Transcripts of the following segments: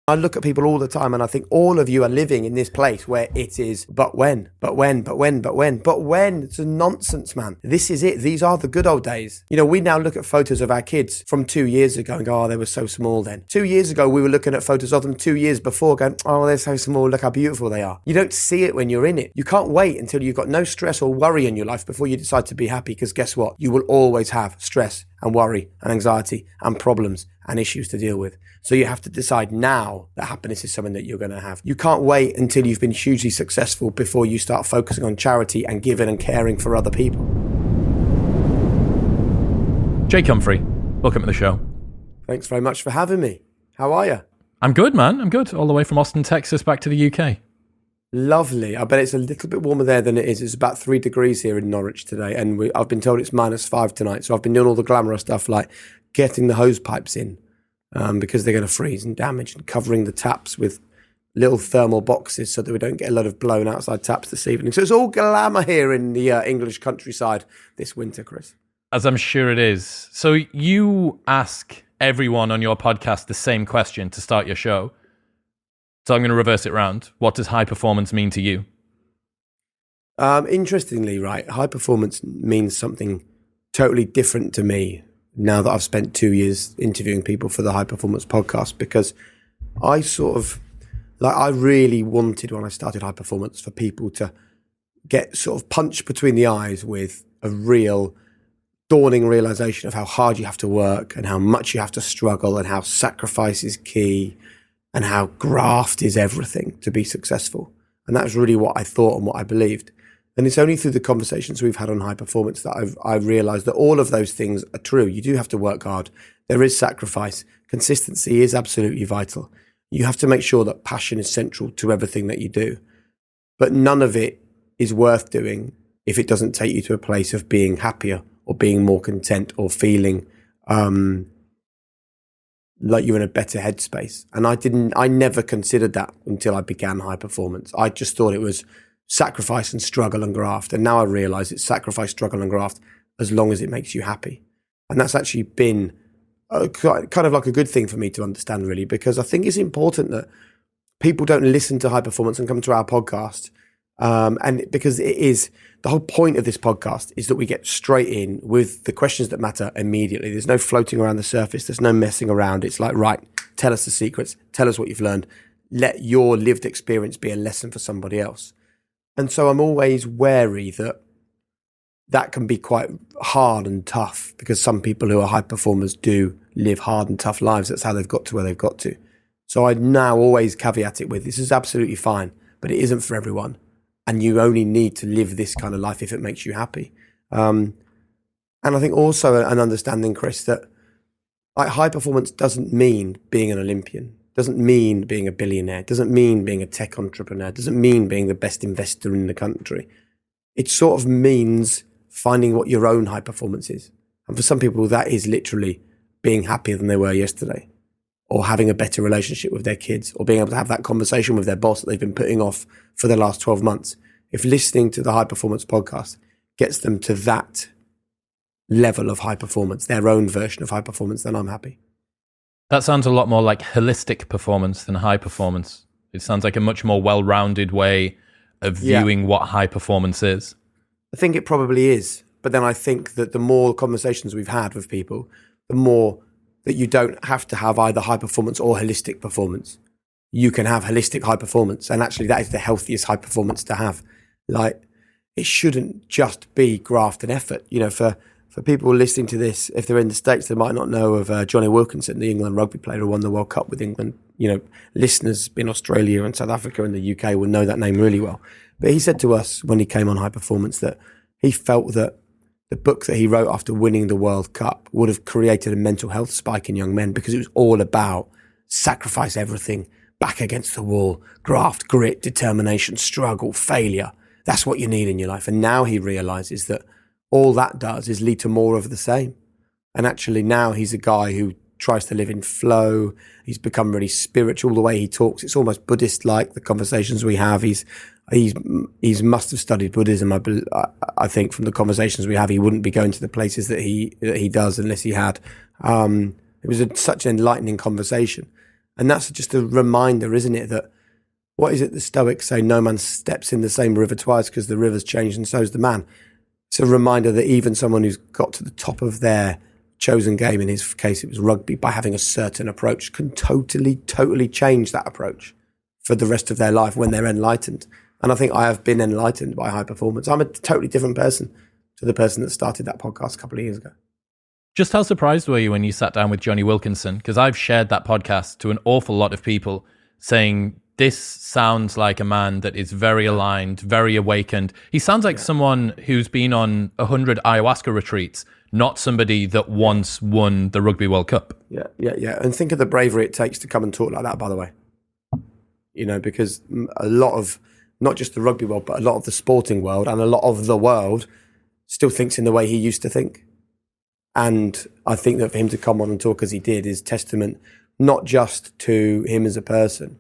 I look at people all the time and I think all of you are living in this place where it is, but when? It's a nonsense, man. This is it. These are the good old days. You know, we now look at photos of our kids from 2 years ago and go, oh, they were so small then. 2 years ago, we were looking at photos of them 2 years before going, oh, they're so small. Look how beautiful they are. You don't see it when you're in it. You can't wait until you've got no stress or worry in your life before you decide to be happy, because guess what? You will always have stress and worry and anxiety and problems and issues to deal with. So you have to decide now that happiness is something that you're going to have. You can't wait until you've been hugely successful before you start focusing on charity and giving and caring for other people. Jake Humphrey, welcome to the show. Thanks very much for having me. How are you? I'm good, man. I'm good. All the way from Austin, Texas, back to the UK. Lovely. I bet it's a little bit warmer there than it is. It's about 3 degrees here in Norwich today, and I've been told it's -5 tonight. So I've been doing all the glamorous stuff like getting the hose pipes in because they're going to freeze and damage, and covering the taps with little thermal boxes so that we don't get a lot of blown outside taps this evening. So it's all glamour here in the English countryside this winter, Chris. As I'm sure it is. So you ask everyone on your podcast the same question to start your show. So I'm going to reverse it around. What does high performance mean to you? Interestingly, right, high performance means something totally different to me now that I've spent 2 years interviewing people for the High Performance podcast, because I really wanted, when I started High Performance, for people to get sort of punched between the eyes with a real dawning realization of how hard you have to work and how much you have to struggle and how sacrifice is key and how graft is everything to be successful. And that's really what I thought and what I believed. And it's only through the conversations we've had on high performance that I've realized that all of those things are true. You do have to work hard. There is sacrifice. Consistency is absolutely vital. You have to make sure that passion is central to everything that you do. But none of it is worth doing if it doesn't take you to a place of being happier or being more content or feeling like you're in a better headspace. And I never considered that until I began high performance. I just thought it was sacrifice and struggle and graft. And now I realize it's sacrifice, struggle and graft as long as it makes you happy. And that's actually been kind of like a good thing for me to understand, really, because I think it's important that people don't listen to high performance and come to our podcast. And because it is, the whole point of this podcast is that we get straight in with the questions that matter immediately. There's no floating around the surface. There's no messing around. It's like, right, tell us the secrets. Tell us what you've learned. Let your lived experience be a lesson for somebody else. And so I'm always wary that can be quite hard and tough, because some people who are high performers do live hard and tough lives. That's how they've got to where they've got to. So I now always caveat it with, this is absolutely fine, but it isn't for everyone. And you only need to live this kind of life if it makes you happy. And I think also an understanding, Chris, that like high performance doesn't mean being an Olympian, doesn't mean being a billionaire, doesn't mean being a tech entrepreneur, doesn't mean being the best investor in the country. It sort of means finding what your own high performance is. And for some people, that is literally being happier than they were yesterday, or having a better relationship with their kids, or being able to have that conversation with their boss that they've been putting off for the last 12 months. If listening to the High Performance podcast gets them to that level of high performance, their own version of high performance, then I'm happy. That sounds a lot more like holistic performance than high performance. It sounds like a much more well-rounded way of viewing what high performance is. I think it probably is. But then I think that the more conversations we've had with people, the more that you don't have to have either high performance or holistic performance. You can have holistic high performance. And actually that is the healthiest high performance to have. Like, it shouldn't just be graft and effort. You know, for people listening to this, if they're in the States, they might not know of Jonny Wilkinson, the England rugby player who won the World Cup with England. You know, listeners in Australia and South Africa and the UK will know that name really well. But he said to us when he came on High Performance that he felt that the book that he wrote after winning the World Cup would have created a mental health spike in young men, because it was all about sacrifice everything, back against the wall, graft, grit, determination, struggle, failure. That's what you need in your life. And now he realizes that all that does is lead to more of the same. And actually now he's a guy who tries to live in flow. He's become really spiritual the way he talks. It's almost Buddhist-like, the conversations we have. He's must have studied Buddhism. I think from the conversations we have, he wouldn't be going to the places that he does unless he had. It was such an enlightening conversation. And that's just a reminder, isn't it, that what is it the Stoics say? No man steps in the same river twice because the river's changed and so's the man. It's a reminder that even someone who's got to the top of their chosen game, in his case it was rugby, by having a certain approach, can totally change that approach for the rest of their life when they're enlightened. And I think I have been enlightened by high performance. I'm a totally different person to the person that started that podcast a couple of years ago. Just how surprised were you when you sat down with Jonny Wilkinson? Because I've shared that podcast to an awful lot of people saying, this sounds like a man that is very aligned, very awakened. He sounds like someone who's been on 100 ayahuasca retreats, not somebody that once won the Rugby World Cup. Yeah. And think of the bravery it takes to come and talk like that, by the way. You know, because a lot of, not just the rugby world, but a lot of the sporting world and a lot of the world still thinks in the way he used to think. And I think that for him to come on and talk as he did is testament not just to him as a person,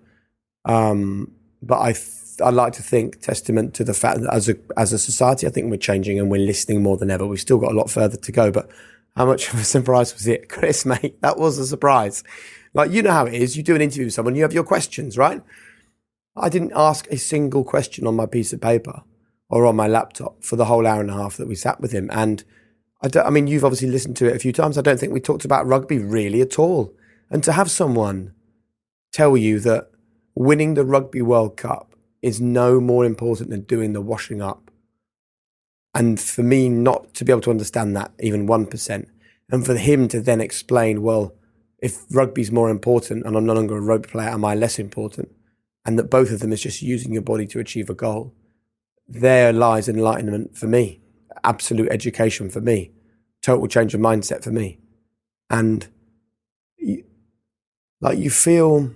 but I like to think testament to the fact that as a society, I think we're changing and we're listening more than ever. We've still got a lot further to go, but how much of a surprise was it, Chris, mate? That was a surprise. Like, you know how it is. You do an interview with someone, you have your questions, right? I didn't ask a single question on my piece of paper or on my laptop for the whole hour and a half that we sat with him. And I mean, you've obviously listened to it a few times. I don't think we talked about rugby really at all. And to have someone tell you that winning the Rugby World Cup is no more important than doing the washing up. And for me not to be able to understand that even 1%, and for him to then explain, well, if rugby's more important and I'm no longer a rugby player, am I less important? And that both of them is just using your body to achieve a goal. There lies enlightenment for me, absolute education for me, total change of mindset for me. And you feel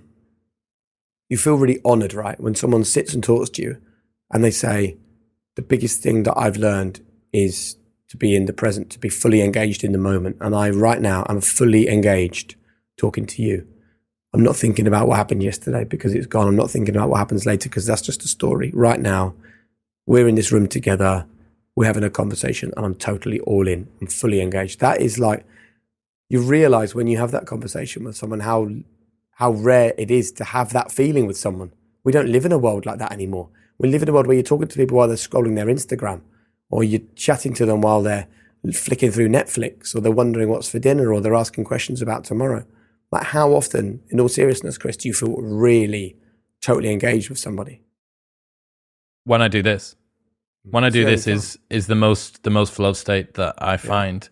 really honored, right? When someone sits and talks to you and they say, the biggest thing that I've learned is to be in the present, to be fully engaged in the moment. And right now, I'm fully engaged talking to you. I'm not thinking about what happened yesterday because it's gone. I'm not thinking about what happens later because that's just a story. Right now, we're in this room together. We're having a conversation and I'm totally all in. I'm fully engaged. That is like, you realize when you have that conversation with someone, how rare it is to have that feeling with someone. We don't live in a world like that anymore. We live in a world where you're talking to people while they're scrolling their Instagram, or you're chatting to them while they're flicking through Netflix, or they're wondering what's for dinner, or they're asking questions about tomorrow. Like, how often, in all seriousness, Chris, do you feel really totally engaged with somebody? When I do this. When I do this is the most flow state that I find.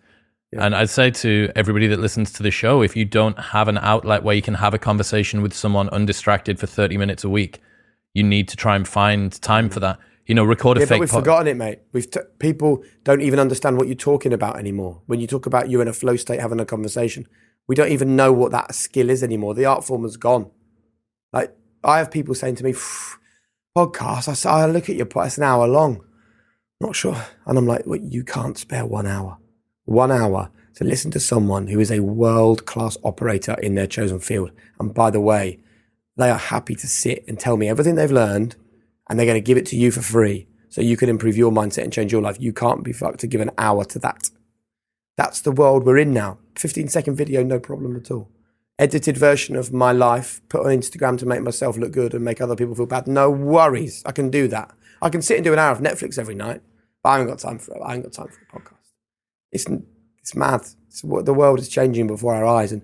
Yeah. And I'd say to everybody that listens to the show, if you don't have an outlet where you can have a conversation with someone undistracted for 30 minutes a week, you need to try and find time for that. You know, record a fake. But we've forgotten it, mate. People don't even understand what you're talking about anymore. When you talk about you in a flow state having a conversation, we don't even know what that skill is anymore. The art form has gone. Like, I have people saying to me, podcast, I look at your podcast, it's an hour long. Not sure. And I'm like, well, you can't spare 1 hour. 1 hour to listen to someone who is a world-class operator in their chosen field. And by the way, they are happy to sit and tell me everything they've learned, and they're going to give it to you for free so you can improve your mindset and change your life. You can't be fucked to give an hour to that. That's the world we're in now. 15-second video, no problem at all. Edited version of my life, put on Instagram to make myself look good and make other people feel bad. No worries. I can do that. I can sit and do an hour of Netflix every night, but I haven't got time for it. I ain't got time for a podcast. It's mad. The world is changing before our eyes, and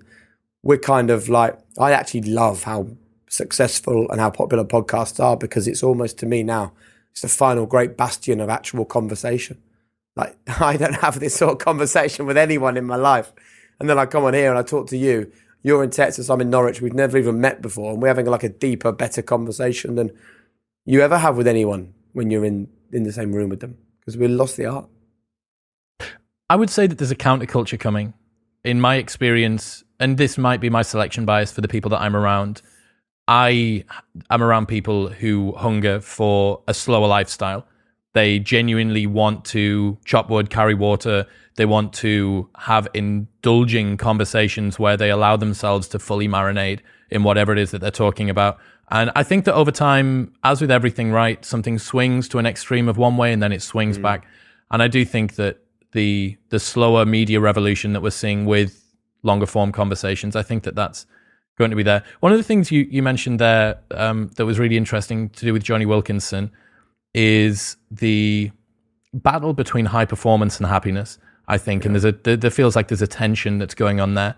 we're kind of like, I actually love how successful and how popular podcasts are, because it's almost, to me now, it's the final great bastion of actual conversation. Like, I don't have this sort of conversation with anyone in my life. And then I come on here and I talk to you. You're in Texas, I'm in Norwich. We've never even met before. And we're having like a deeper, better conversation than you ever have with anyone when you're in the same room with them, because we lost the art. I would say that there's a counterculture coming. In my experience, and this might be my selection bias for the people that I'm around, I am around people who hunger for a slower lifestyle. They genuinely want to chop wood, carry water. They want to have indulging conversations where they allow themselves to fully marinate in whatever it is that they're talking about. And I think that over time, as with everything, right, something swings to an extreme of one way and then it swings back. And I do think that the slower media revolution that we're seeing with longer form conversations, I think that that's going to be there. One of the things you mentioned there that was really interesting to do with Jonny Wilkinson is the battle between high performance and happiness, I think. And there feels like there's a tension that's going on there.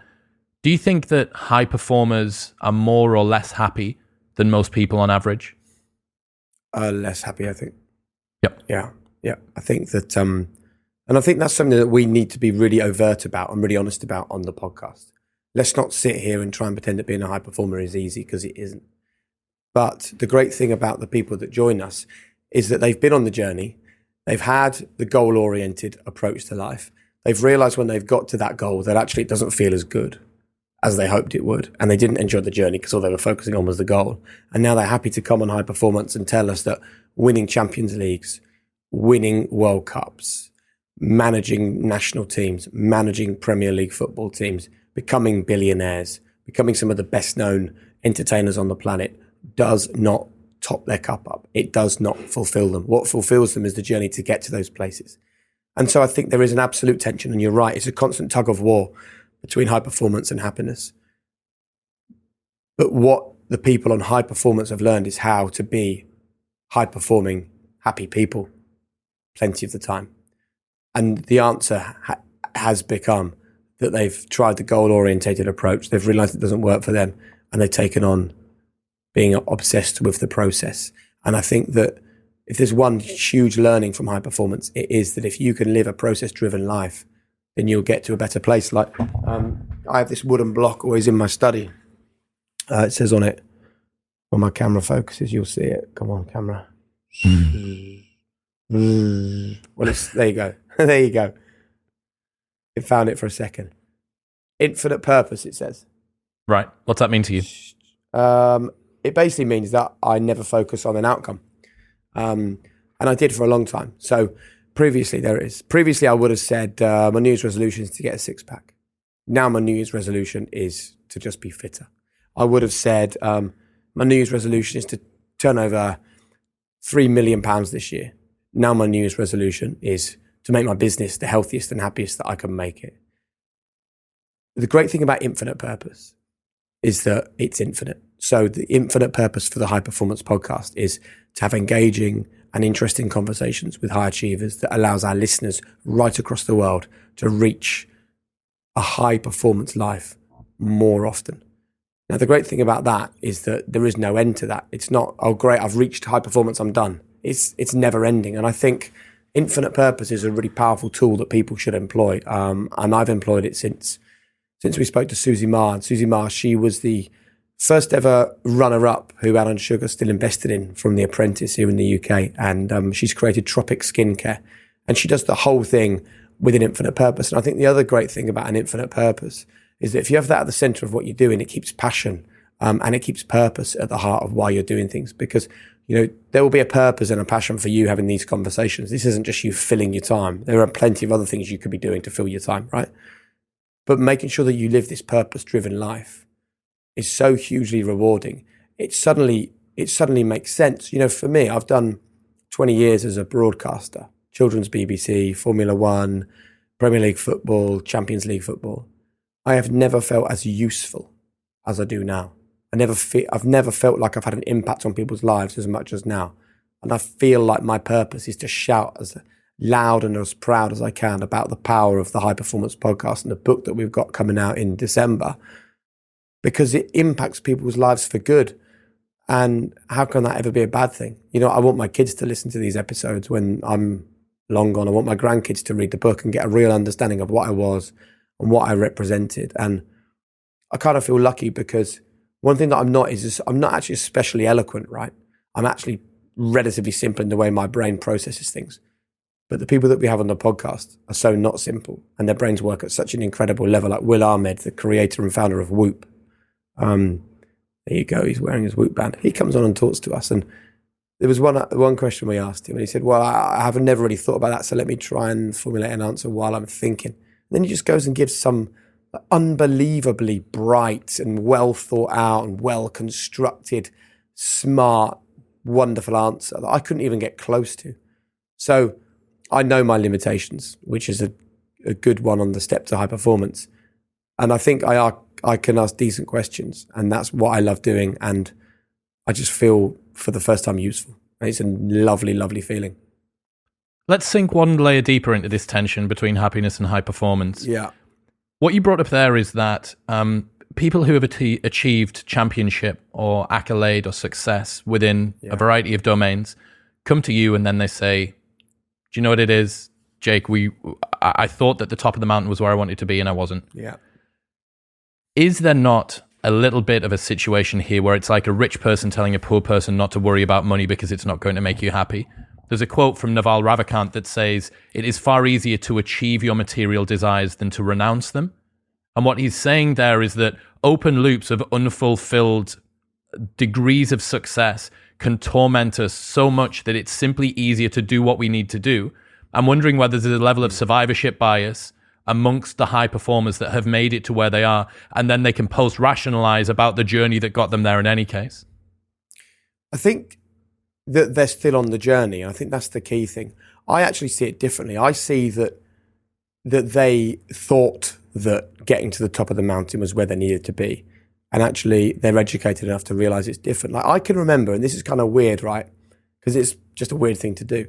Do you think that high performers are more or less happy than most people on average? Less happy, I think. Yep. Yeah. I think that, and I think that's something that we need to be really overt about and really honest about on the podcast. Let's not sit here and try and pretend that being a high performer is easy, because it isn't. But the great thing about the people that join us is that they've been on the journey. They've had the goal-oriented approach to life. They've realized when they've got to that goal that actually it doesn't feel as good as they hoped it would. And they didn't enjoy the journey because all they were focusing on was the goal. And now they're happy to come on High Performance and tell us that winning Champions Leagues, winning World Cups, managing national teams, managing Premier League football teams, becoming billionaires, becoming some of the best known entertainers on the planet does not top their cup up. It does not fulfill them. What fulfills them is the journey to get to those places. And so I think there is an absolute tension, and you're right, it's a constant tug of war between high performance and happiness. But what the people on high performance have learned is how to be high performing, happy people plenty of the time. And the answer has become that they've tried the goal-orientated approach. They've realized it doesn't work for them, and they've taken on being obsessed with the process. And I think that if there's one huge learning from high performance, it is that if you can live a process-driven life, then you'll get to a better place. Like I have this wooden block always in my study. It says on it, when my camera focuses, you'll see it. Come on, camera. Well, there you go. There you go. It found it for a second. Infinite purpose, it says. Right. What's that mean to you? It basically means that I never focus on an outcome. And I did for a long time. So previously I would have said my New Year's resolution is to get a six-pack. Now my New Year's resolution is to just be fitter. I would have said my New Year's resolution is to turn over £3 million this year. Now my New Year's resolution is to make my business the healthiest and happiest that I can make it. The great thing about infinite purpose is that it's infinite. So the infinite purpose for the High Performance Podcast is to have engaging and interesting conversations with high achievers that allows our listeners right across the world to reach a high performance life more often. Now, the great thing about that is that there is no end to that. It's not, oh, great, I've reached high performance, I'm done. It's never ending. And I think infinite purpose is a really powerful tool that people should employ. And I've employed it since we spoke to Susie Ma. And Susie Ma, she was the first ever runner-up who Alan Sugar still invested in from The Apprentice here in the UK. And she's created Tropic Skincare. And she does the whole thing with an infinite purpose. And I think the other great thing about an infinite purpose is that if you have that at the center of what you're doing, it keeps passion and it keeps purpose at the heart of why you're doing things. Because, you know, there will be a purpose and a passion for you having these conversations. This isn't just you filling your time. There are plenty of other things you could be doing to fill your time, right? But making sure that you live this purpose-driven life is so hugely rewarding. It suddenly makes sense. You know, for me, I've done 20 years as a broadcaster, children's BBC, Formula One, Premier League football, Champions League football. I have never felt as useful as I do now. I've never felt like I've had an impact on people's lives as much as now. And I feel like my purpose is to shout as loud and as proud as I can about the power of the High Performance Podcast and the book that we've got coming out in December, because it impacts people's lives for good. And how can that ever be a bad thing? You know, I want my kids to listen to these episodes when I'm long gone. I want my grandkids to read the book and get a real understanding of what I was and what I represented. And I kind of feel lucky because one thing that I'm not is I'm not actually especially eloquent, right? I'm actually relatively simple in the way my brain processes things. But the people that we have on the podcast are so not simple, and their brains work at such an incredible level, like Will Ahmed, the creator and founder of Whoop. There you go, he's wearing his Whoop band. He comes on and talks to us, and there was one question we asked him, and he said, well, I have never really thought about that, so let me try and formulate an answer while I'm thinking. And then he just goes and gives some unbelievably bright and well thought out and well constructed, smart, wonderful answer that I couldn't even get close to. So I know my limitations, which is a good one on the step to high performance. And I think I can ask decent questions, and that's what I love doing. And I just feel for the first time useful. And it's a lovely, lovely feeling. Let's sink one layer deeper into this tension between happiness and high performance. Yeah. What you brought up there is that people who have achieved championship or accolade or success within a variety of domains come to you and then they say, do you know what it is, Jake? I thought that the top of the mountain was where I wanted to be and I wasn't. Yeah. Is there not a little bit of a situation here where it's like a rich person telling a poor person not to worry about money because it's not going to make you happy? There's a quote from Naval Ravikant that says, it is far easier to achieve your material desires than to renounce them. And what he's saying there is that open loops of unfulfilled degrees of success can torment us so much that it's simply easier to do what we need to do. I'm wondering whether there's a level of survivorship bias amongst the high performers that have made it to where they are, and then they can post-rationalize about the journey that got them there in any case. I think that they're still on the journey. I think that's the key thing. I actually see it differently. I see that they thought that getting to the top of the mountain was where they needed to be. And actually they're educated enough to realize it's different. Like I can remember, and this is kind of weird, right? Because it's just a weird thing to do.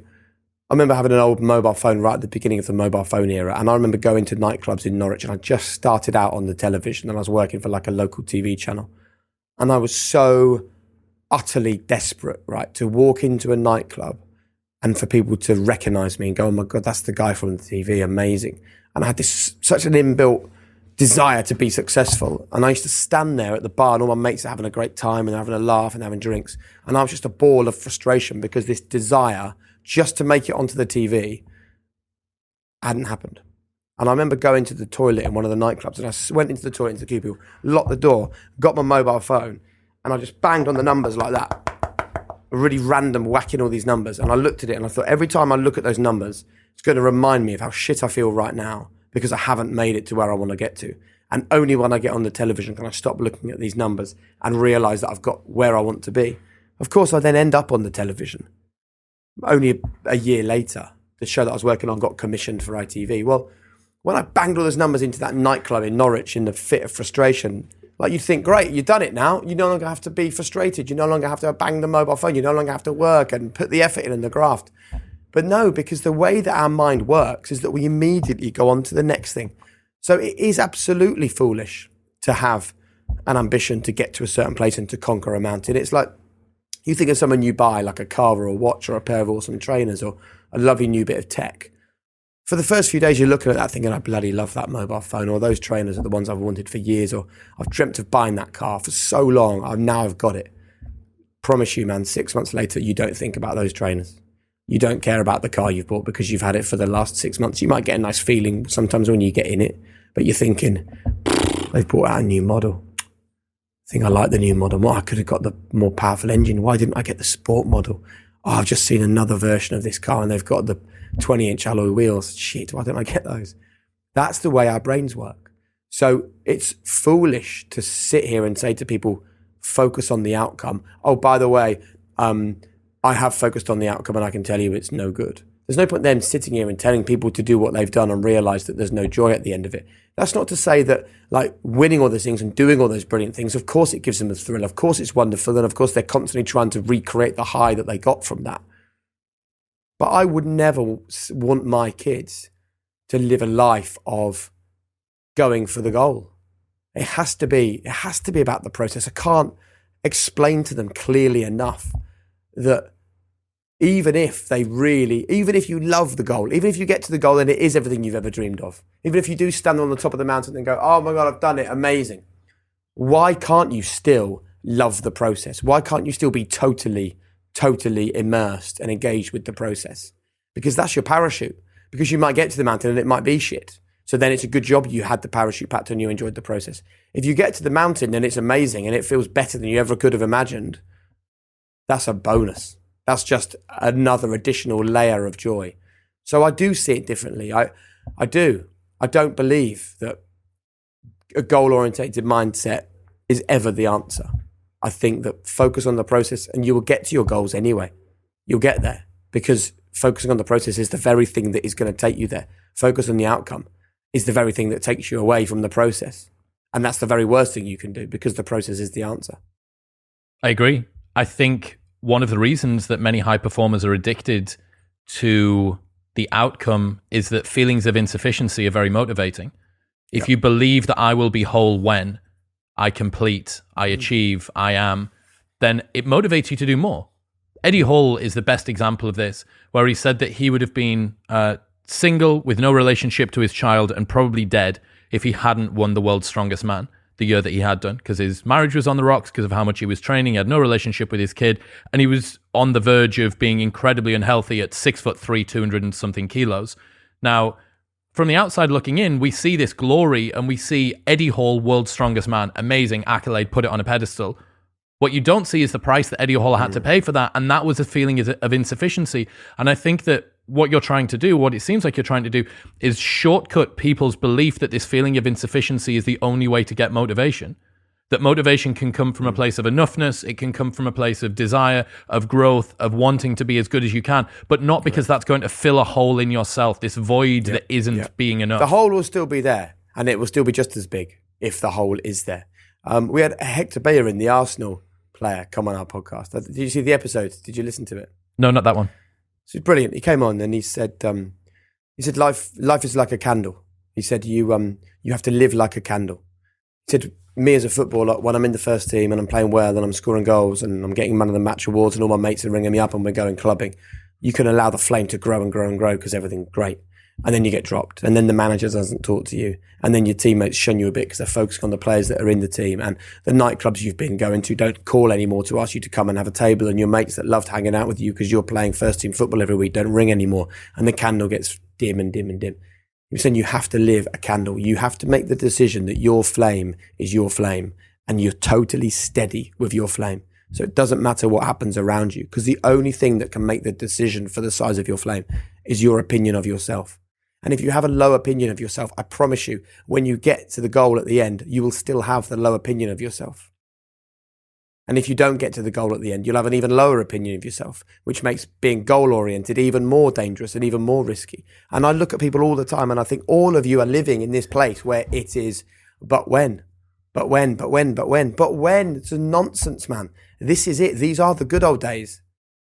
I remember having an old mobile phone right at the beginning of the mobile phone era. And I remember going to nightclubs in Norwich, and I just started out on the television, and I was working for like a local TV channel. And I was so utterly desperate, right, to walk into a nightclub and for people to recognize me and go, oh my God, that's the guy from the TV, amazing. And I had this such an inbuilt desire to be successful. And I used to stand there at the bar, and all my mates are having a great time and having a laugh and having drinks. And I was just a ball of frustration because this desire just to make it onto the TV hadn't happened. And I remember going to the toilet in one of the nightclubs, and I went into the toilet, into the cubicle, locked the door, got my mobile phone, and I just banged on the numbers like that. Really random, whacking all these numbers. And I looked at it and I thought, every time I look at those numbers, it's going to remind me of how shit I feel right now because I haven't made it to where I want to get to. And only when I get on the television can I stop looking at these numbers and realize that I've got where I want to be. Of course, I then end up on the television. Only a year later, the show that I was working on got commissioned for ITV. Well, when I banged all those numbers into that nightclub in Norwich in the fit of frustration, like you'd think, great, you've done it now. You no longer have to be frustrated. You no longer have to bang the mobile phone. You no longer have to work and put the effort in the graft. But no, because the way that our mind works is that we immediately go on to the next thing. So it is absolutely foolish to have an ambition to get to a certain place and to conquer a mountain. It's like, you think of someone you buy, like a car or a watch or a pair of awesome trainers or a lovely new bit of tech. For the first few days, you're looking at that thinking, I bloody love that mobile phone, or those trainers are the ones I've wanted for years, or I've dreamt of buying that car for so long. I've got it. Promise you, man, 6 months later, you don't think about those trainers. You don't care about the car you've bought because you've had it for the last 6 months. You might get a nice feeling sometimes when you get in it, but you're thinking, they've brought out a new model. I think I like the new model more. I could have got the more powerful engine. Why didn't I get the sport model? Oh, I've just seen another version of this car and they've got the 20-inch alloy wheels. Shit, why don't I get those? That's the way our brains work. So it's foolish to sit here and say to people, focus on the outcome. Oh, by the way, I have focused on the outcome and I can tell you it's no good. There's no point them sitting here and telling people to do what they've done and realize that there's no joy at the end of it. That's not to say that like winning all those things and doing all those brilliant things, of course it gives them a thrill. Of course it's wonderful. And of course they're constantly trying to recreate the high that they got from that. But I would never want my kids to live a life of going for the goal. It has to be about the process. I can't explain to them clearly enough that even if you love the goal, even if you get to the goal and it is everything you've ever dreamed of, even if you do stand on the top of the mountain and go, oh my God, I've done it, amazing. Why can't you still love the process? Why can't you still be totally immersed and engaged with the process? Because that's your parachute. Because you might get to the mountain and it might be shit. So then it's a good job you had the parachute packed and you enjoyed the process. If you get to the mountain and it's amazing and it feels better than you ever could have imagined, that's a bonus. That's just another additional layer of joy. So I do see it differently. I do. I don't believe that a goal-orientated mindset is ever the answer. I think that focus on the process and you will get to your goals anyway. You'll get there because focusing on the process is the very thing that is going to take you there. Focus on the outcome is the very thing that takes you away from the process. And that's the very worst thing you can do, because the process is the answer. I agree. I think one of the reasons that many high performers are addicted to the outcome is that feelings of insufficiency are very motivating. If you believe that I will be whole when I complete, I achieve, I am, then it motivates you to do more. Eddie Hall is the best example of this, where he said that he would have been single with no relationship to his child and probably dead if he hadn't won the World's Strongest Man the year that he had done, because his marriage was on the rocks because of how much he was training. He had no relationship with his kid, and he was on the verge of being incredibly unhealthy at 6'3", 200 and something kilos. Now, from the outside looking in, we see this glory and we see Eddie Hall, World's Strongest Man, amazing accolade, put it on a pedestal. What you don't see is the price that Eddie Hall had to pay for that, and that was a feeling of insufficiency. And I think that what you're trying to do, what it seems like you're trying to do, is shortcut people's belief that this feeling of insufficiency is the only way to get motivation. That motivation can come from a place of enoughness, it can come from a place of desire, of growth, of wanting to be as good as you can, but not because that's going to fill a hole in yourself, this void that isn't being enough. The hole will still be there, and it will still be just as big if the hole is there. We had Hector Bellerin, the Arsenal player, come on our podcast. Did you see the episode? Did you listen to it? No, not that one. So it's brilliant. He came on and he said life is like a candle. He said you have to live like a candle. He said, me as a footballer, when I'm in the first team and I'm playing well and I'm scoring goals and I'm getting man of the match awards and all my mates are ringing me up and we're going clubbing, you can allow the flame to grow and grow and grow because everything's great. And then you get dropped, and then the manager doesn't talk to you, and then your teammates shun you a bit because they're focusing on the players that are in the team, and the nightclubs you've been going to don't call anymore to ask you to come and have a table, and your mates that loved hanging out with you because you're playing first team football every week don't ring anymore, and the candle gets dim and dim and dim. You're saying you have to live a candle. You have to make the decision that your flame is your flame, and you're totally steady with your flame. So it doesn't matter what happens around you, because the only thing that can make the decision for the size of your flame is your opinion of yourself. And if you have a low opinion of yourself, I promise you, when you get to the goal at the end, you will still have the low opinion of yourself. And if you don't get to the goal at the end, you'll have an even lower opinion of yourself, which makes being goal-oriented even more dangerous and even more risky. And I look at people all the time and I think all of you are living in this place where it is, but when? But when? It's a nonsense, man. This is it. These are the good old days.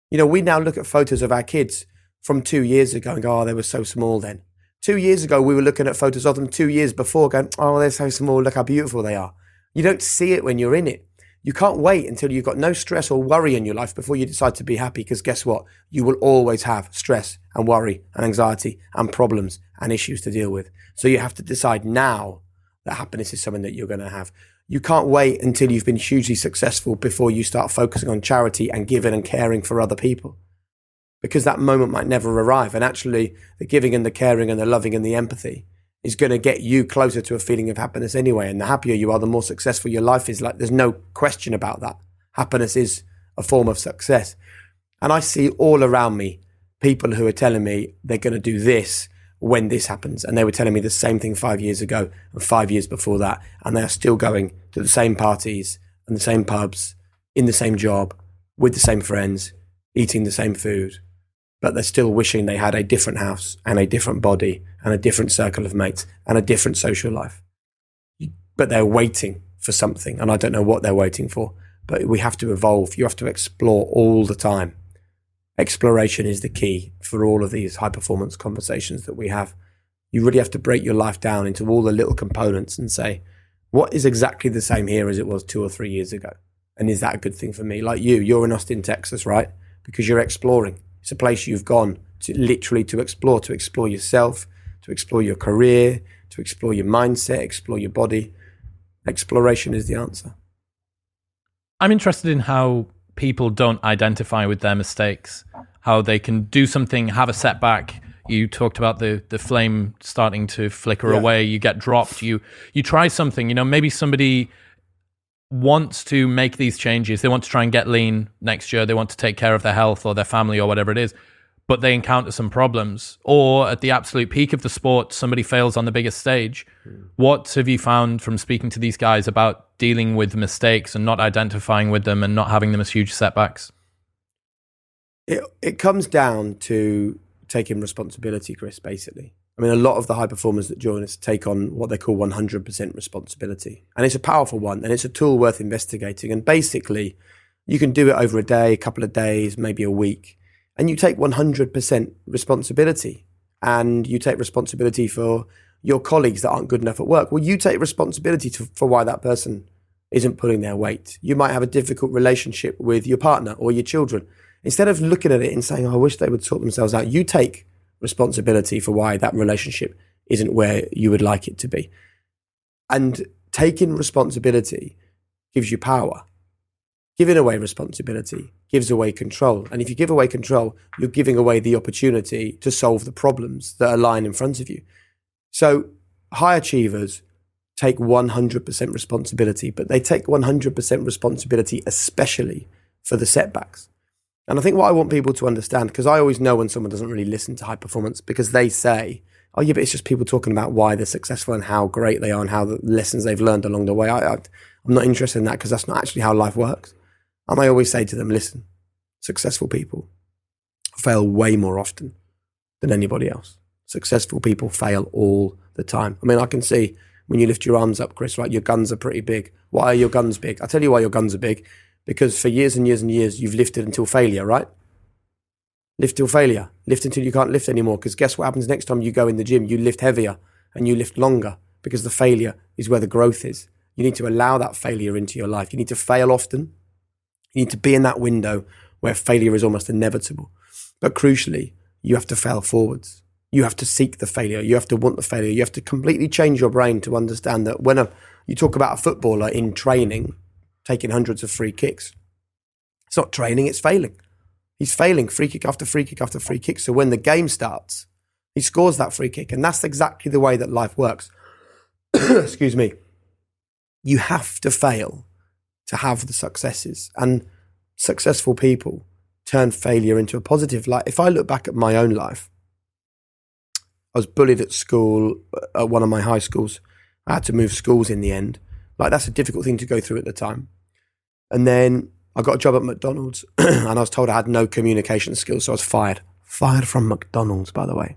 You know, we now look at photos of our kids from 2 years ago and go, oh, they were so small then. 2 years ago, we were looking at photos of them 2 years before going, oh, they're so small, look how beautiful they are. You don't see it when you're in it. You can't wait until you've got no stress or worry in your life before you decide to be happy, because guess what? You will always have stress and worry and anxiety and problems and issues to deal with. So you have to decide now that happiness is something that you're going to have. You can't wait until you've been hugely successful before you start focusing on charity and giving and caring for other people, because that moment might never arrive. And actually, the giving and the caring and the loving and the empathy is going to get you closer to a feeling of happiness anyway. And the happier you are, the more successful your life is. Like, there's no question about that. Happiness is a form of success. And I see all around me people who are telling me they're going to do this when this happens. And they were telling me the same thing 5 years ago and 5 years before that. And they are still going to the same parties and the same pubs, in the same job, with the same friends, eating the same food. But they're still wishing they had a different house and a different body and a different circle of mates and a different social life. But they're waiting for something, and I don't know what they're waiting for. But we have to evolve. You have to explore all the time. Exploration is the key for all of these high-performance conversations that we have. You really have to break your life down into all the little components and say, what is exactly the same here as it was 2 or 3 years ago? And is that a good thing for me? Like you're in Austin, Texas, right? Because you're exploring. It's a place you've gone to literally to explore yourself, to explore your career, to explore your mindset, explore your body. Exploration is the answer. I'm interested in how people don't identify with their mistakes, how they can do something, have a setback. You talked about the flame starting to flicker away. You get dropped. You try something, maybe somebody wants to make these changes. They want to try and get lean next year. They want to take care of their health or their family or whatever it is, but they encounter some problems. Or at the absolute peak of the sport, somebody fails on the biggest stage. What have you found from speaking to these guys about dealing with mistakes and not identifying with them and not having them as huge setbacks? It comes down to taking responsibility, Chris, basically. I mean, a lot of the high performers that join us take on what they call 100% responsibility. And it's a powerful one, and it's a tool worth investigating. And basically, you can do it over a day, a couple of days, maybe a week, and you take 100% responsibility. And you take responsibility for your colleagues that aren't good enough at work. Well, you take responsibility for why that person isn't pulling their weight. You might have a difficult relationship with your partner or your children. Instead of looking at it and saying, I wish they would sort themselves out, you take responsibility for why that relationship isn't where you would like it to be. And taking responsibility gives you power. Giving away responsibility gives away control. And if you give away control, you're giving away the opportunity to solve the problems that are lying in front of you. So high achievers take 100% responsibility, but they take 100% responsibility especially for the setbacks. And I think what I want people to understand, because I always know when someone doesn't really listen to high performance, because they say, oh yeah, but it's just people talking about why they're successful and how great they are and how the lessons they've learned along the way. I'm not interested in that, because that's not actually how life works. And I always say to them, listen, successful people fail way more often than anybody else. Successful people fail all the time. I mean, I can see when you lift your arms up, Chris, right, your guns are pretty big. Why are your guns big? I'll tell you why your guns are big. Because for years and years and years, you've lifted until failure, right? Lift till failure. Lift until you can't lift anymore. Because guess what happens next time you go in the gym? You lift heavier and you lift longer, because the failure is where the growth is. You need to allow that failure into your life. You need to fail often. You need to be in that window where failure is almost inevitable. But crucially, you have to fail forwards. You have to seek the failure. You have to want the failure. You have to completely change your brain to understand that when you talk about a footballer in training, taking hundreds of free kicks, it's not training, it's failing. He's failing free kick after free kick after free kick. So when the game starts, he scores that free kick. And that's exactly the way that life works. Excuse me. You have to fail to have the successes. And successful people turn failure into a positive. Like if I look back at my own life, I was bullied at school, at one of my high schools. I had to move schools in the end. Like that's a difficult thing to go through at the time. And then I got a job at McDonald's and I was told I had no communication skills. So I was fired. Fired from McDonald's, by the way.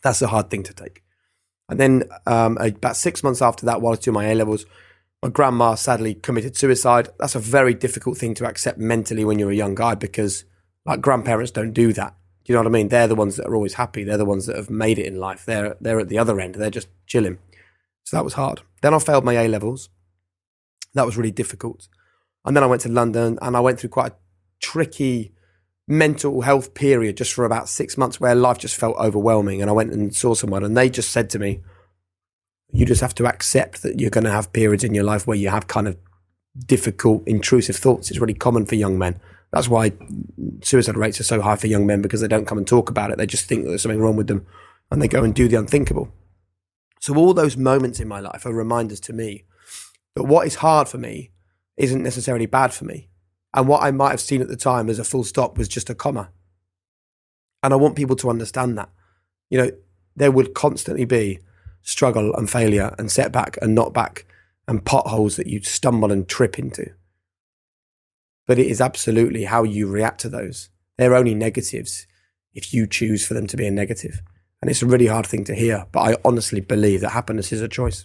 That's a hard thing to take. And then about 6 months after that, while I was doing my A-levels, my grandma sadly committed suicide. That's a very difficult thing to accept mentally when you're a young guy, because like grandparents don't do that. Do you know what I mean? They're the ones that are always happy. They're the ones that have made it in life. They're at the other end. They're just chilling. So that was hard. Then I failed my A-levels. That was really difficult. And then I went to London and I went through quite a tricky mental health period just for about 6 months where life just felt overwhelming. And I went and saw someone and they just said to me, you just have to accept that you're going to have periods in your life where you have kind of difficult, intrusive thoughts. It's really common for young men. That's why suicide rates are so high for young men, because they don't come and talk about it. They just think that there's something wrong with them and they go and do the unthinkable. So all those moments in my life are reminders to me that what is hard for me isn't necessarily bad for me. And what I might have seen at the time as a full stop was just a comma. And I want people to understand that. You know, there would constantly be struggle and failure and setback and knockback and potholes that you stumble and trip into. But it is absolutely how you react to those. They're only negatives if you choose for them to be a negative. And it's a really hard thing to hear, but I honestly believe that happiness is a choice.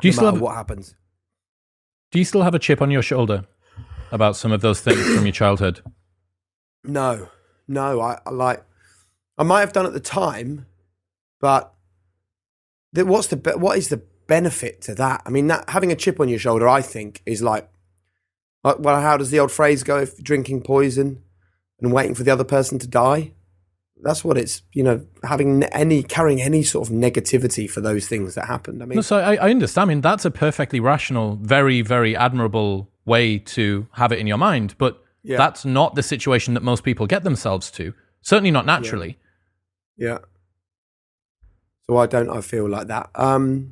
Do you no still matter have what happens? Do you still have a chip on your shoulder about some of those things from your childhood? No. I might have done at the time, but what is the benefit to that? I mean, that having a chip on your shoulder, I think, is like, well, how does the old phrase go? If drinking poison and waiting for the other person to die, that's what it's, you know, carrying any sort of negativity for those things that happened. I mean, no, so I understand. I mean, that's a perfectly rational, very, very admirable way to have it in your mind, but that's not the situation that most people get themselves to. Certainly not naturally. Yeah. So why don't I feel like that?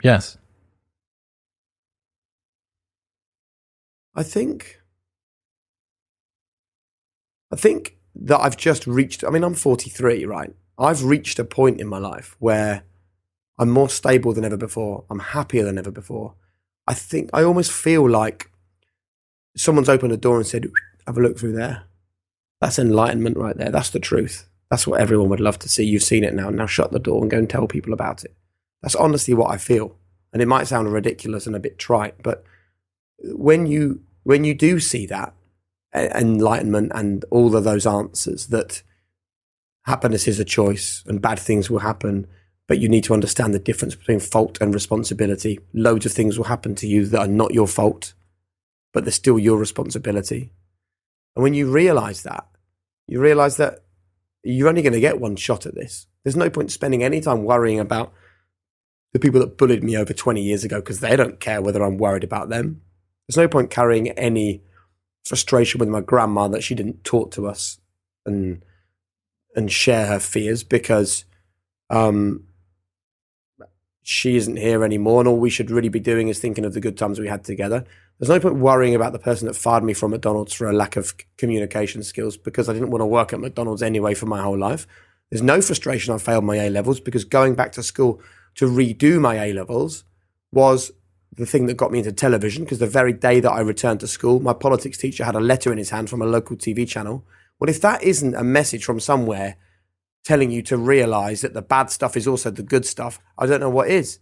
Yes. I think that I've just reached, I mean, I'm 43, right? I've reached a point in my life where I'm more stable than ever before. I'm happier than ever before. I almost feel like someone's opened a door and said, have a look through there. That's enlightenment right there. That's the truth. That's what everyone would love to see. You've seen it now. Now shut the door and go and tell people about it. That's honestly what I feel. And it might sound ridiculous and a bit trite, but when you do see that enlightenment and all of those answers, that happiness is a choice and bad things will happen, but you need to understand the difference between fault and responsibility. Loads of things will happen to you that are not your fault, but they're still your responsibility. And when you realize that you're only going to get one shot at this. There's no point spending any time worrying about the people that bullied me over 20 years ago, because they don't care whether I'm worried about them. There's no point carrying any frustration with my grandma that she didn't talk to us and share her fears, because she isn't here anymore, and all we should really be doing is thinking of the good times we had together. There's no point worrying about the person that fired me from McDonald's for a lack of communication skills, because I didn't want to work at McDonald's anyway for my whole life. There's no frustration I failed my A-levels, because going back to school to redo my A-levels was the thing that got me into television, because the very day that I returned to school, my politics teacher had a letter in his hand from a local TV channel. Well, if that isn't a message from somewhere telling you to realize that the bad stuff is also the good stuff, I don't know what is.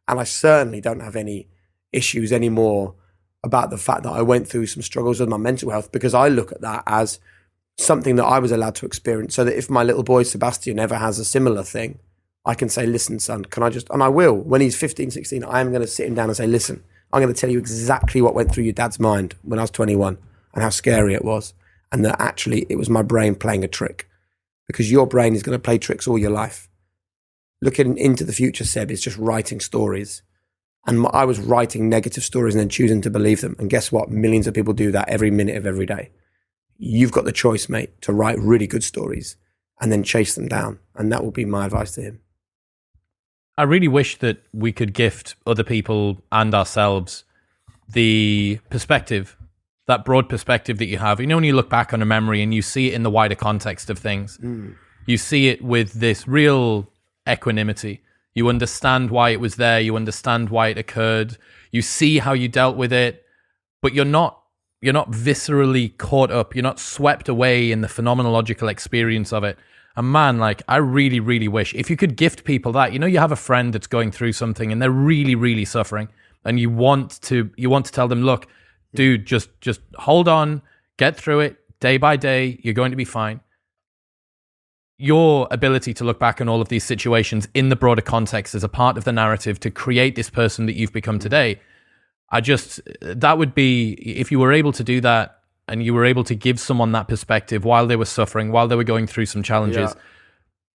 And I certainly don't have any issues anymore about the fact that I went through some struggles with my mental health, because I look at that as something that I was allowed to experience, so that if my little boy Sebastian ever has a similar thing, I can say, listen, son, can I just, and I will, when he's 15, 16, I am going to sit him down and say, listen, I'm going to tell you exactly what went through your dad's mind when I was 21 and how scary it was. And that actually it was my brain playing a trick, because your brain is going to play tricks all your life. Looking into the future, Seb, is just writing stories. And I was writing negative stories and then choosing to believe them. And guess what? Millions of people do that every minute of every day. You've got the choice, mate, to write really good stories and then chase them down. And that will be my advice to him. I really wish that we could gift other people and ourselves the perspective, that broad perspective that you have. You know, when you look back on a memory and you see it in the wider context of things, you see it with this real equanimity. You understand why it was there. You understand why it occurred. You see how you dealt with it, but you're not viscerally caught up. You're not swept away in the phenomenological experience of it. And man, like, I really, really wish if you could gift people that. You know, you have a friend that's going through something and they're really, really suffering, and you want to tell them, look, dude, just hold on, get through it day by day. You're going to be fine. Your ability to look back on all of these situations in the broader context as a part of the narrative to create this person that you've become today, that would be, if you were able to do that and you were able to give someone that perspective while they were suffering, while they were going through some challenges,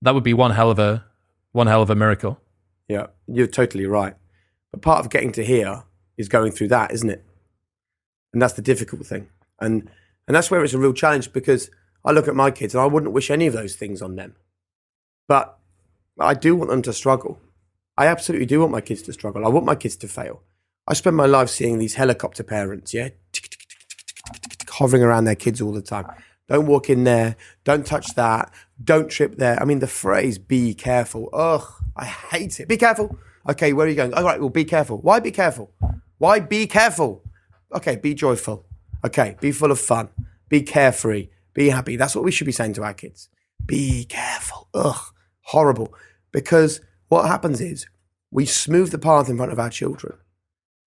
that would be one hell of a miracle. Yeah, you're totally right. But part of getting to here is going through that, isn't it? And that's the difficult thing. And that's where it's a real challenge, because I look at my kids and I wouldn't wish any of those things on them. But I do want them to struggle. I absolutely do want my kids to struggle. I want my kids to fail. I spend my life seeing these helicopter parents, hovering around their kids all the time. Don't walk in there. Don't touch that. Don't trip there. I mean, the phrase, be careful. Ugh, I hate it. Be careful. Okay, where are you going? All right, well, be careful. Why be careful? Why be careful? Okay, be joyful. Okay, be full of fun. Be carefree. Be happy. That's what we should be saying to our kids. Be careful. Ugh, horrible. Because what happens is we smooth the path in front of our children.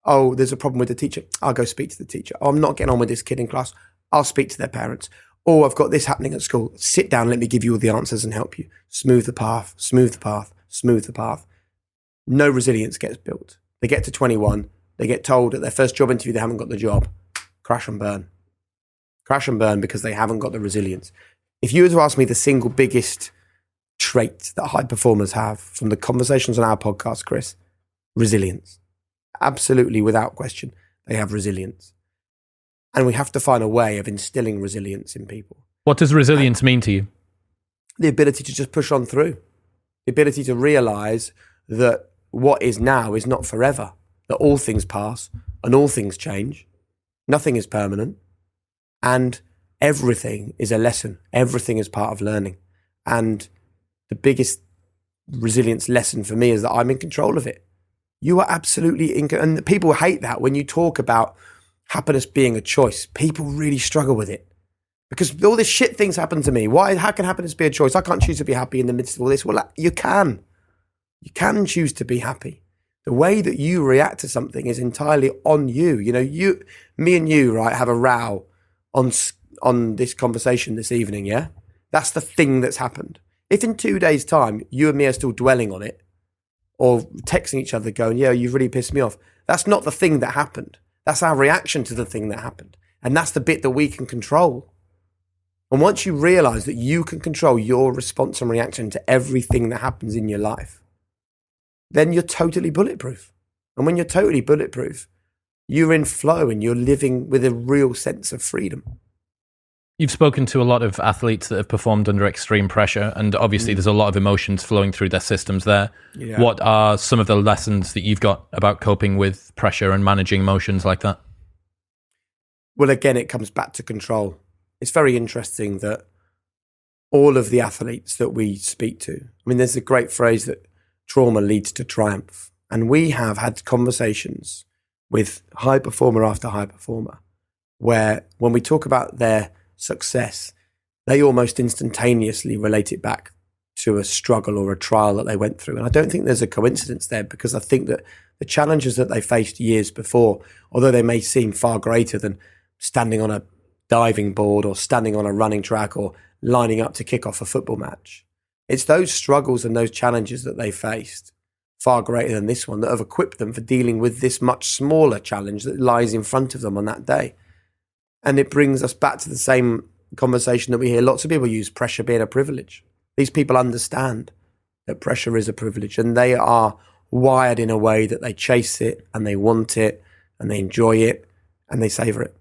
Oh, there's a problem with the teacher. I'll go speak to the teacher. Oh, I'm not getting on with this kid in class. I'll speak to their parents. Oh, I've got this happening at school. Sit down. Let me give you all the answers and help you. Smooth the path, smooth the path, smooth the path. No resilience gets built. They get to 21. They get told at their first job interview they haven't got the job. Crash and burn. Crash and burn because they haven't got the resilience. If you were to ask me the single biggest trait that high performers have from the conversations on our podcast, Chris, resilience. Absolutely, without question, they have resilience. And we have to find a way of instilling resilience in people. What does resilience mean to you? The ability to just push on through. The ability to realize that what is now is not forever. That all things pass and all things change. Nothing is permanent. And everything is a lesson. Everything is part of learning. And the biggest resilience lesson for me is that I'm in control of it. You are absolutely in control. And people hate that when you talk about happiness being a choice. People really struggle with it. Because all this shit things happen to me. Why? How can happiness be a choice? I can't choose to be happy in the midst of all this. Well, you can. You can choose to be happy. The way that you react to something is entirely on you. You know, me and you, right, have a row on this conversation this evening, yeah? That's the thing that's happened. If in 2 days' time, you and me are still dwelling on it or texting each other going, yeah, you've really pissed me off, that's not the thing that happened. That's our reaction to the thing that happened. And that's the bit that we can control. And once you realize that you can control your response and reaction to everything that happens in your life, then you're totally bulletproof. And when you're totally bulletproof, you're in flow and you're living with a real sense of freedom. You've spoken to a lot of athletes that have performed under extreme pressure, and obviously there's a lot of emotions flowing through their systems there. Yeah. What are some of the lessons that you've got about coping with pressure and managing emotions like that? Well, again, it comes back to control. It's very interesting that all of the athletes that we speak to, I mean, there's a great phrase that trauma leads to triumph. And we have had conversations with high performer after high performer where when we talk about their success, they almost instantaneously relate it back to a struggle or a trial that they went through. And I don't think there's a coincidence there, because I think that the challenges that they faced years before, although they may seem far greater than standing on a diving board or standing on a running track or lining up to kick off a football match, it's those struggles and those challenges that they faced, far greater than this one, that have equipped them for dealing with this much smaller challenge that lies in front of them on that day. And it brings us back to the same conversation that we hear lots of people use, pressure being a privilege. These people understand that pressure is a privilege, and they are wired in a way that they chase it and they want it and they enjoy it and they savor it.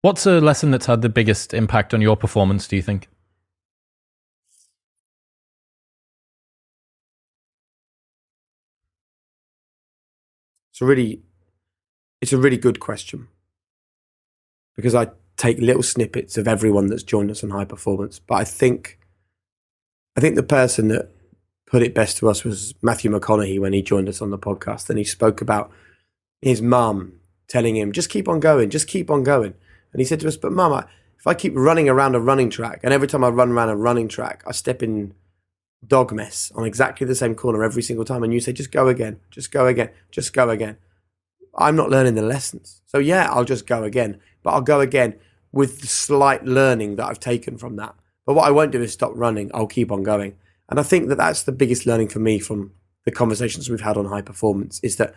What's a lesson that's had the biggest impact on your performance, do you think? It's a really good question, because I take little snippets of everyone that's joined us on High Performance. But I think the person that put it best to us was Matthew McConaughey when he joined us on the podcast, and he spoke about his mum telling him, just keep on going, just keep on going. And he said to us, but Mum, if I keep running around a running track, and every time I run around a running track, I step in dog mess on exactly the same corner every single time, and you say, just go again, just go again, just go again, I'm not learning the lessons. So yeah, I'll just go again, but I'll go again with the slight learning that I've taken from that. But what I won't do is stop running. I'll keep on going. And I think that that's the biggest learning for me from the conversations we've had on High Performance, is that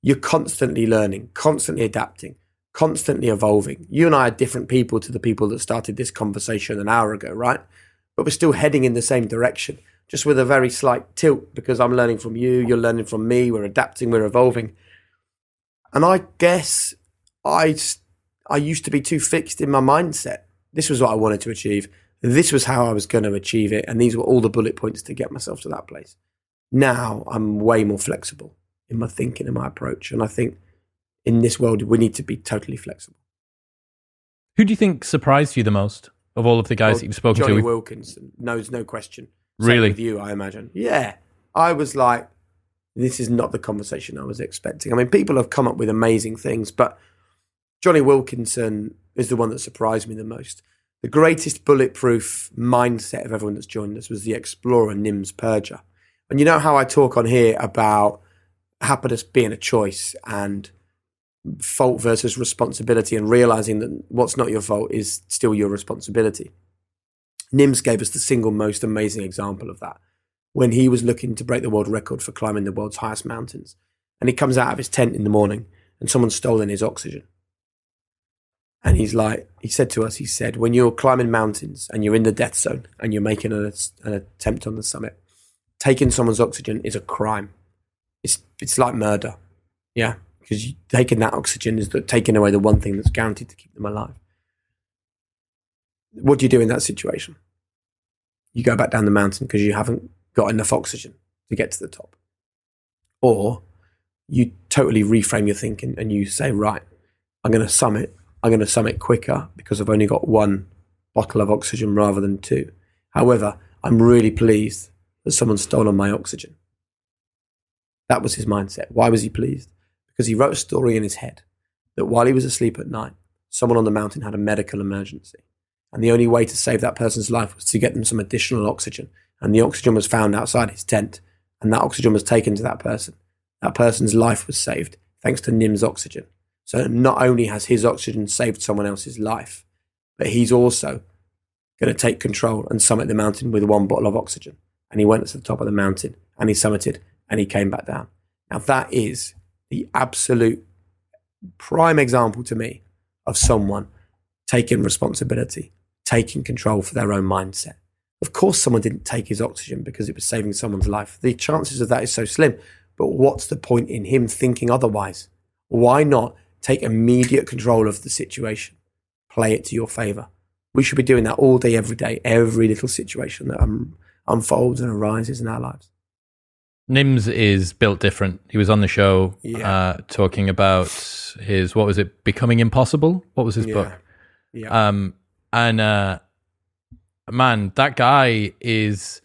you're constantly learning, constantly adapting, constantly evolving. You and I are different people to the people that started this conversation an hour ago, right? But we're still heading in the same direction, just with a very slight tilt, because I'm learning from you, you're learning from me, we're adapting, we're evolving. And I guess I used to be too fixed in my mindset. This was what I wanted to achieve. This was how I was going to achieve it. And these were all the bullet points to get myself to that place. Now I'm way more flexible in my thinking and my approach. And I think in this world, we need to be totally flexible. Who do you think surprised you the most of all of the guys that you've spoken Jonny to? Wilkinson, knows no question. Really? Same with you, I imagine. Yeah. I was like, this is not the conversation I was expecting. I mean, people have come up with amazing things, but Jonny Wilkinson is the one that surprised me the most. The greatest bulletproof mindset of everyone that's joined us was the explorer, Nim's Purger. And you know how I talk on here about happiness being a choice and fault versus responsibility, and realizing that what's not your fault is still your responsibility. Nims gave us the single most amazing example of that when he was looking to break the world record for climbing the world's highest mountains. And he comes out of his tent in the morning and someone's stolen his oxygen. And he said to us, when you're climbing mountains and you're in the death zone and you're making an attempt on the summit, taking someone's oxygen is a crime. It's like murder. Yeah. Because taking that oxygen is taking away the one thing that's guaranteed to keep them alive. What do you do in that situation? You go back down the mountain because you haven't got enough oxygen to get to the top. Or you totally reframe your thinking and you say, right, I'm going to summit quicker because I've only got one bottle of oxygen rather than two. However, I'm really pleased that someone's stolen my oxygen. That was his mindset. Why was he pleased? Because he wrote a story in his head that while he was asleep at night, someone on the mountain had a medical emergency. And the only way to save that person's life was to get them some additional oxygen. And the oxygen was found outside his tent. And that oxygen was taken to that person. That person's life was saved thanks to Nim's oxygen. So not only has his oxygen saved someone else's life, but he's also going to take control and summit the mountain with one bottle of oxygen. And he went to the top of the mountain and he summited and he came back down. Now that is the absolute prime example to me of someone taking responsibility, taking control for their own mindset. Of course, someone didn't take his oxygen because it was saving someone's life. The chances of that is so slim. But what's the point in him thinking otherwise? Why not take immediate control of the situation? Play it to your favor. We should be doing that all day, every day, every little situation that unfolds and arises in our lives. Nims is built different. He was on the show talking about his, what was it, Becoming Impossible? What was his book? Yeah. Man, that guy is,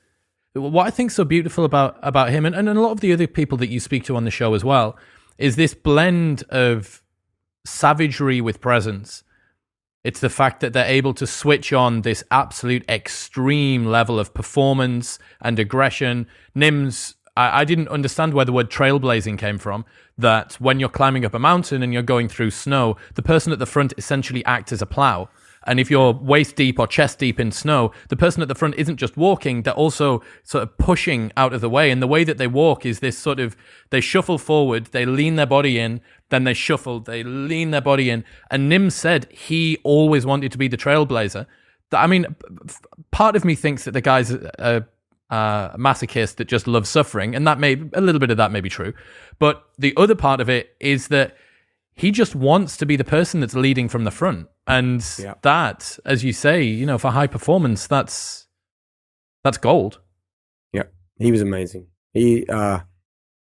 what I think so beautiful about him and a lot of the other people that you speak to on the show as well, is this blend of savagery with presence. It's the fact that they're able to switch on this absolute extreme level of performance and aggression. Nims, I didn't understand where the word trailblazing came from, that when you're climbing up a mountain and you're going through snow, the person at the front essentially acts as a plow. And if you're waist deep or chest deep in snow, the person at the front isn't just walking, they're also sort of pushing out of the way. And the way that they walk is this sort of, they shuffle forward, they lean their body in, then they shuffle, they lean their body in. And Nim said he always wanted to be the trailblazer. I mean, part of me thinks that the guy's a masochist that just loves suffering. And that a little bit of that may be true. But the other part of it is that he just wants to be the person that's leading from the front. And that, as you say, for high performance, that's gold. Yeah, he was amazing. I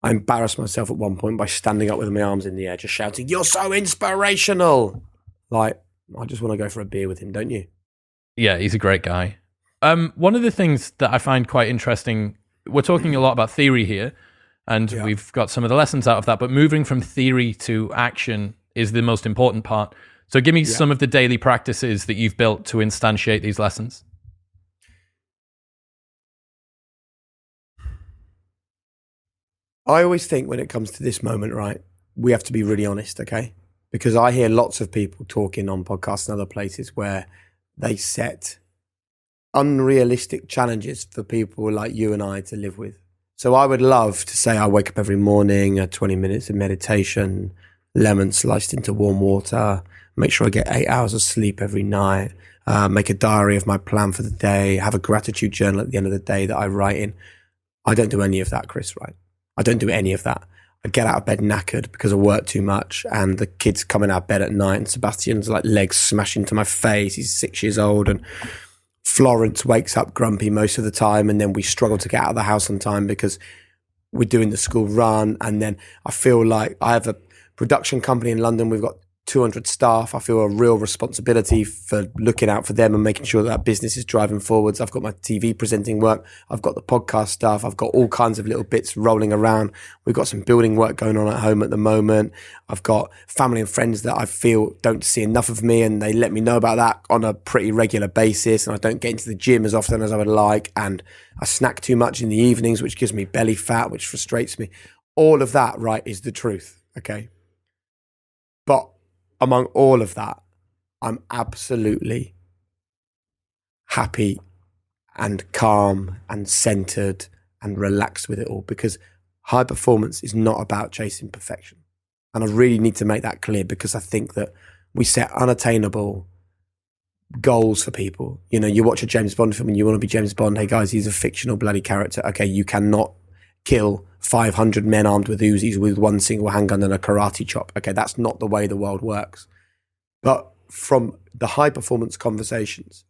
embarrassed myself at one point by standing up with my arms in the air, just shouting, "You're so inspirational!" Like, I just want to go for a beer with him, don't you? Yeah, he's a great guy. One of the things that I find quite interesting, we're talking a lot about theory here, and we've got some of the lessons out of that, but moving from theory to action is the most important part. So give me some of the daily practices that you've built to instantiate these lessons. I always think when it comes to this moment, right, we have to be really honest, okay? Because I hear lots of people talking on podcasts and other places where they set unrealistic challenges for people like you and I to live with. So I would love to say I wake up every morning, 20 minutes of meditation, lemon sliced into warm water, make sure I get 8 hours of sleep every night, make a diary of my plan for the day, have a gratitude journal at the end of the day that I write in. I don't do any of that, Chris, right? I don't do any of that. I get out of bed knackered because I work too much and the kid's coming out of bed at night and Sebastian's like legs smash into my face. He's 6 years old and Florence wakes up grumpy most of the time and then we struggle to get out of the house on time because we're doing the school run. And then I feel like I have a production company in London. We've got 200 staff. I feel a real responsibility for looking out for them and making sure that business is driving forwards. I've got my TV presenting work. I've got the podcast stuff. I've got all kinds of little bits rolling around. We've got some building work going on at home at the moment. I've got family and friends that I feel don't see enough of me and they let me know about that on a pretty regular basis. And I don't get into the gym as often as I would like. And I snack too much in the evenings, which gives me belly fat, which frustrates me. All of that, right, is the truth. Okay. But among all of that, I'm absolutely happy and calm and centered and relaxed with it all because high performance is not about chasing perfection. And I really need to make that clear because I think that we set unattainable goals for people. You watch a James Bond film and you want to be James Bond. Hey guys, he's a fictional bloody character. Okay, you cannot kill 500 men armed with Uzis with one single handgun and a karate chop. Okay, that's not the way the world works. But from the high performance conversations,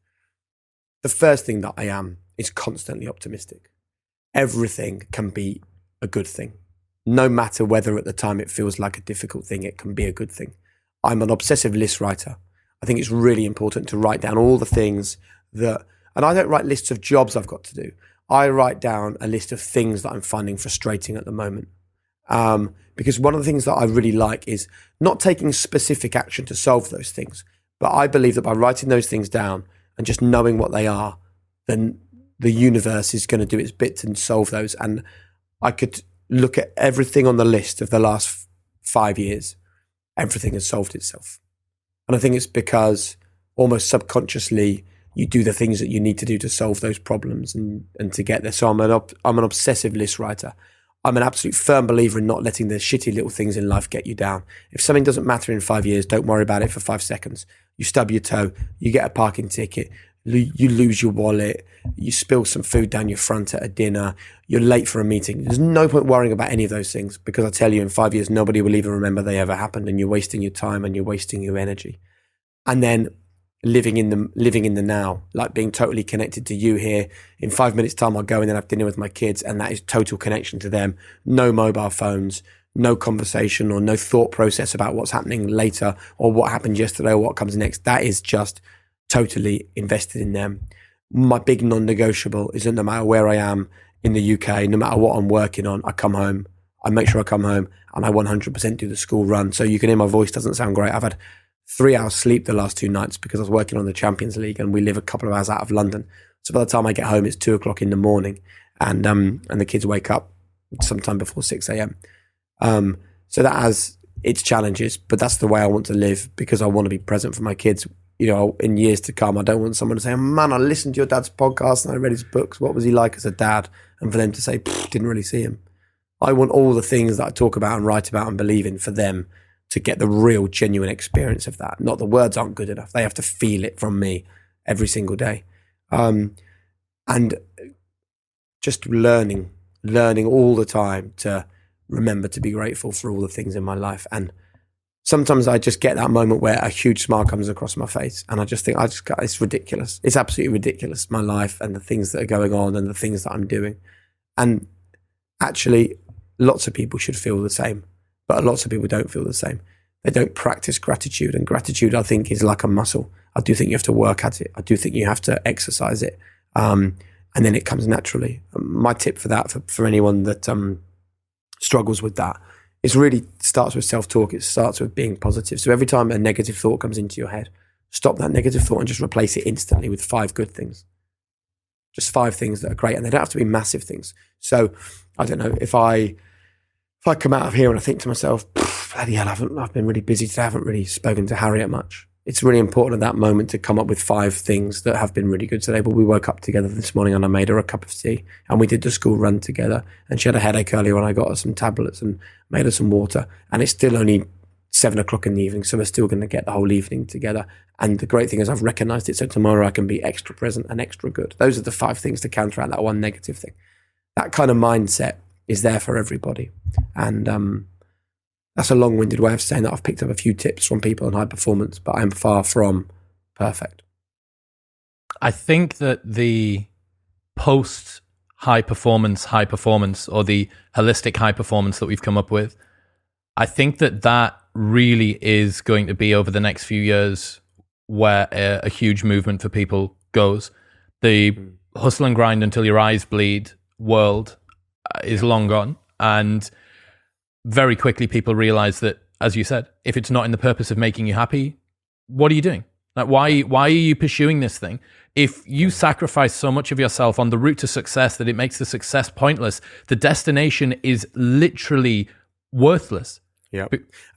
the first thing that I am is constantly optimistic. Everything can be a good thing. No matter whether at the time it feels like a difficult thing, it can be a good thing. I'm an obsessive list writer. I think it's really important to write down all the things that, and I don't write lists of jobs I've got to do. I write down a list of things that I'm finding frustrating at the moment. Because one of the things that I really like is not taking specific action to solve those things. But I believe that by writing those things down and just knowing what they are, then the universe is going to do its bit to solve those. And I could look at everything on the list of the last 5 years. Everything has solved itself. And I think it's because almost subconsciously you do the things that you need to do to solve those problems and to get there. So I'm an obsessive list writer. I'm an absolute firm believer in not letting the shitty little things in life get you down. If something doesn't matter in 5 years, don't worry about it for 5 seconds. You stub your toe, you get a parking ticket, you lose your wallet, you spill some food down your front at a dinner, you're late for a meeting. There's no point worrying about any of those things, because I tell you, in 5 years, nobody will even remember they ever happened, and you're wasting your time and you're wasting your energy. And then living in the now, like being totally connected to you here. In 5 minutes time, I'll go in and have dinner with my kids, and that is total connection to them. No mobile phones, no conversation or no thought process about what's happening later or what happened yesterday or what comes next. That is just totally invested in them. My big non-negotiable is that no matter where I am in the UK, no matter what I'm working on, I come home. I make sure I come home and I 100% do the school run. So you can hear my voice doesn't sound great. I've had 3 hours sleep the last 2 nights because I was working on the Champions League, and we live a couple of hours out of London. So by the time I get home, it's 2:00 in the morning, and the kids wake up sometime before 6 a.m. So that has its challenges, but that's the way I want to live, because I want to be present for my kids. You know, in years to come, I don't want someone to say, oh, man, I listened to your dad's podcast and I read his books. What was he like as a dad? And for them to say, didn't really see him. I want all the things that I talk about and write about and believe in for them to get the real, genuine experience of that. Not the words aren't good enough. They have to feel it from me every single day. And just learning all the time to remember to be grateful for all the things in my life. And sometimes I just get that moment where a huge smile comes across my face, and I just think, it's ridiculous. It's absolutely ridiculous, my life and the things that are going on and the things that I'm doing. And actually, lots of people should feel the same, but lots of people don't feel the same. They don't practice gratitude, and gratitude, I think, is like a muscle. I do think you have to work at it. I do think you have to exercise it. And then it comes naturally. My tip for that, for anyone that struggles with that, it really starts with self-talk. It starts with being positive. So every time a negative thought comes into your head, stop that negative thought and just replace it instantly with 5 good things. Just 5 things that are great, and they don't have to be massive things. So I don't know, if I come out of here and I think to myself, bloody hell, I've been really busy today. I haven't really spoken to Harriet much. It's really important at that moment to come up with 5 things that have been really good today. But we woke up together this morning and I made her a cup of tea and we did the school run together, and she had a headache earlier and I got her some tablets and made her some water, and it's still only 7:00 in the evening. So we're still going to get the whole evening together. And the great thing is I've recognized it. So tomorrow I can be extra present and extra good. Those are the 5 things to counteract that one negative thing. That kind of mindset is there for everybody. And, that's a long-winded way of saying that I've picked up a few tips from people on high performance, but I'm far from perfect. I think that the post high performance, or the holistic high performance that we've come up with, I think that really is going to be, over the next few years, where a huge movement for people goes. The hustle and grind until your eyes bleed world is long gone. And very quickly people realize that, as you said, if it's not in the purpose of making you happy, what are you doing? Like, why are you pursuing this thing? If you sacrifice so much of yourself on the route to success that it makes the success pointless, the destination is literally worthless. Yeah.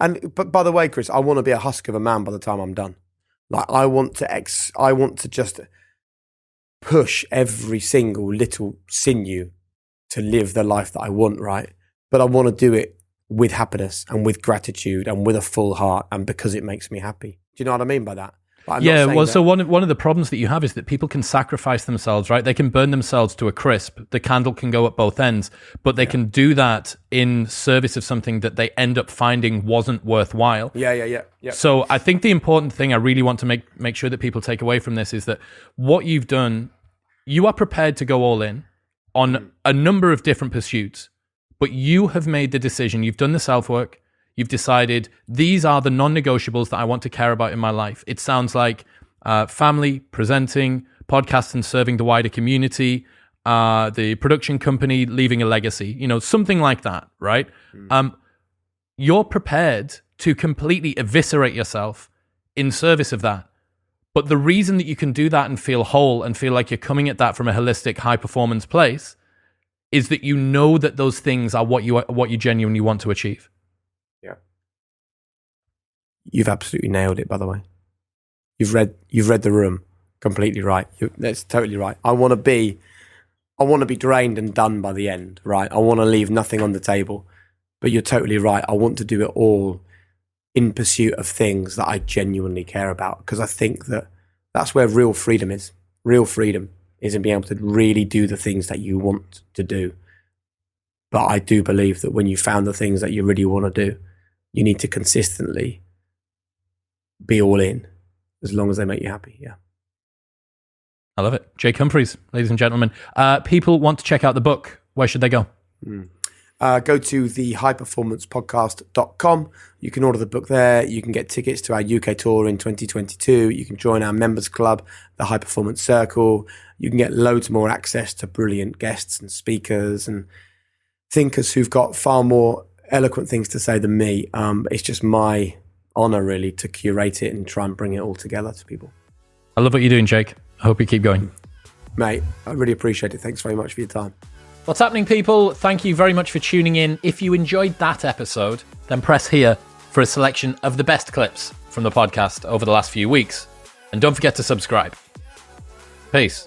But by the way, Chris, I want to be a husk of a man by the time I'm done. Like, I want to just push every single little sinew to live the life that I want, right? But I want to do it with happiness and with gratitude and with a full heart, and because it makes me happy. Do you know what I mean by that? Yeah, well, so one of the problems that you have is that people can sacrifice themselves, right? They can burn themselves to a crisp. The candle can go at both ends, but they can do that in service of something that they end up finding wasn't worthwhile. Yeah. So I think the important thing I really want to make sure that people take away from this is that what you've done, you are prepared to go all in on a number of different pursuits, but you have made the decision, you've done the self-work, you've decided these are the non-negotiables that I want to care about in my life. It sounds like family, presenting, podcasts and serving the wider community, the production company, leaving a legacy, something like that, right? You're prepared to completely eviscerate yourself in service of that. But the reason that you can do that and feel whole and feel like you're coming at that from a holistic, high performance place is that you know that those things are what you genuinely want to achieve. Yeah. You've absolutely nailed it, by the way. You've read the room completely right. That's totally right. I want to be drained and done by the end, right? I want to leave nothing on the table. But you're totally right. I want to do it all in pursuit of things that I genuinely care about, because I think that that's where real freedom is. Real freedom is in being able to really do the things that you want to do. But I do believe that when you found the things that you really want to do, you need to consistently be all in, as long as they make you happy. Yeah. I love it. Jake Humphreys, ladies and gentlemen. People want to check out the book. Where should they go? Go to the highperformancepodcast.com. You can order the book there. You can get tickets to our UK tour in 2022. You can join our members club, the High Performance Circle. You can get loads more access to brilliant guests and speakers and thinkers who've got far more eloquent things to say than me. It's just my honor, really, to curate it and try and bring it all together to people. I love what you're doing, Jake. I hope you keep going. Mate, I really appreciate it. Thanks very much for your time. What's happening, people? Thank you very much for tuning in. If you enjoyed that episode, then press here for a selection of the best clips from the podcast over the last few weeks. And don't forget to subscribe. Peace.